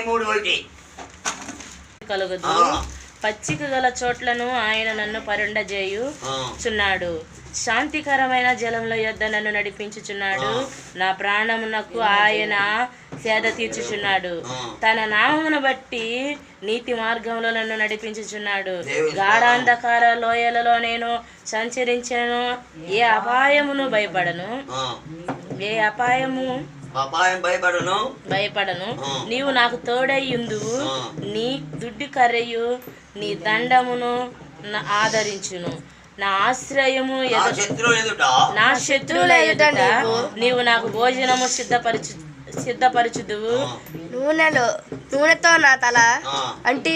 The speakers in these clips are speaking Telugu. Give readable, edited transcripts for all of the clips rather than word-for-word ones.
23:1 కలుగదు. పచ్చిక గల చోట్లను ఆయన నన్ను పరుండజేయుచున్నాడు. శాంతికరమైన జలముల యొద్ద నన్ను నడిపించుచున్నాడు. నా ప్రాణమునకు ఆయన సేద తీర్చుచున్నాడు. తన నామమును బట్టి నీతి మార్గంలో నన్ను నడిపించుచున్నాడు. గాఢాంధకార లోయలలో నేను సంచరించను, ఏ అపాయమును భయపడను. భయపడను. నీవు నాకు తోడయ్యుందువు. నీ దుడ్డి కర్రయు నీ దండమును ఆదరించును. నా ఆశ్రయము నా శత్రువుల ఎదుట నీవు నాకు భోజనము సిద్ధపరచుదువు. నూనెతో నా తల అంటి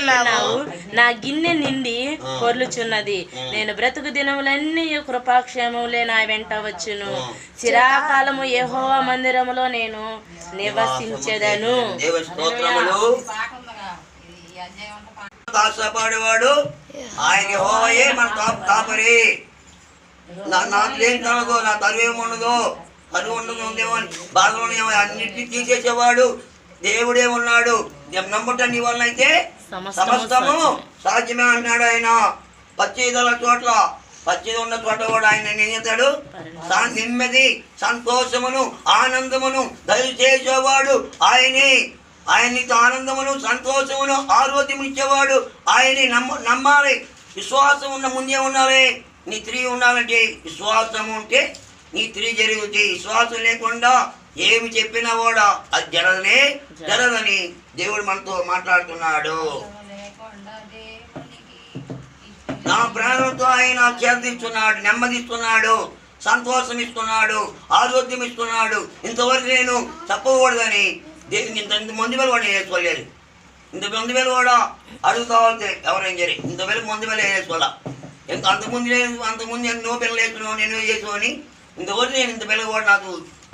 ఉన్నావు. నా గిన్నె నిండి పొర్లుచున్నది. నేను బ్రతుకు దినములన్నీ కృపాక్షేమములే నా వెంట వచ్చును. చిరాకాలము యెహోవా మందిరములో నేను నివసించెదను. కాపాడేవాడు ఆయన యెహోవాయే మన కాపరి. నాకు నా తరువేముండదు, కరువు ఉండదేమో అని బాధలో అన్నింటినీ తీసేసేవాడు దేవుడే ఉన్నాడు. నమ్ముట నీ వల్ల అయితే సమస్తము సాధ్యమే అన్నాడు ఆయన. పచ్చిది ఉన్న చోట కూడా ఆయన ఏం చేస్తాడు? నెమ్మది, సంతోషమును, ఆనందమును దయచేసేవాడు ఆయనే. ఆయనకి ఆనందమును, సంతోషమును, ఆరోగ్యం ఇచ్చేవాడు ఆయనే. నమ్మాలి. విశ్వాసం ఉన్న ముందే ఉండాలి. నీ తిరిగి ఉండాలంటే విశ్వాసం ఉంటే నీ తిరిగి జరుగుతాయి. విశ్వాసం లేకుండా ఏమి చెప్పినా కూడా అది జరగదని దేవుడు మనతో మాట్లాడుతున్నాడు. నా ప్రాణంతో ఆయన చేర్దిస్తున్నాడు, నెమ్మదిస్తున్నాడు, సంతోషం ఇస్తున్నాడు, ఆరోగ్యం ఇస్తున్నాడు. ఇంతవరకు నేను చెప్పకూడదని దేవుని ఇంత మంది వేలు కూడా వేసుకోలేదు. ఇంత మంది వేలు కూడా అడుగుతావాలంటే ఎవరైనా సరే ఇంత వేలు మంది వేలు వేసుకోవాలా. ఇంకా అంతకుముందు ఎన్నో పిల్లలు వేసుకున్నావు, ఎన్నో చేసుకొని ఇంతవరకు నేను ఇంత పిల్లలు కూడా నాకు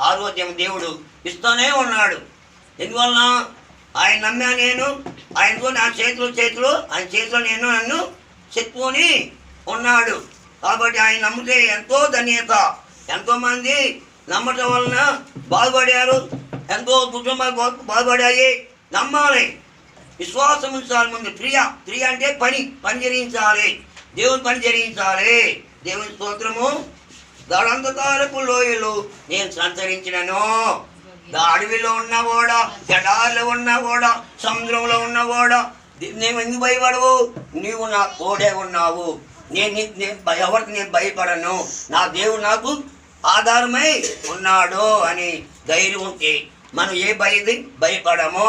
ఆరోగ్యం దేవుడు ఇస్తూనే ఉన్నాడు. ఎందువలన ఆయన నమ్మా నేను. ఆయనతో నా చేతులు ఆయన చేతిలో నేను నన్ను చెప్పుకొని ఉన్నాడు. కాబట్టి ఆయన నమ్మితే ఎంతో ధన్యత. ఎంతోమంది నమ్మటం వలన బాగుపడారు, ఎంతో కుటుంబాలు బాగుపడాయి. నమ్మాలి, విశ్వాసం ఉంచాలి. ముందు క్రియ అంటే పని జరిగించాలి, దేవుని పని జరిగించాలి. దేవుని స్తోత్రము. గాఢాంధకారపు లోయలు నేను సంచరించినను. అడవిలో ఉన్నా కూడా, ఎడారిలో ఉన్నా కూడా, సముద్రంలో ఉన్నా కూడా నేను ఎందుకు భయపడవు? నీవు నా తోడే ఉన్నావు. ఎవరికి నేను భయపడను. నా దేవుడు నాకు ఆధారమై ఉన్నాడు అని ధైర్యం ఉంటే మనం భయపడము.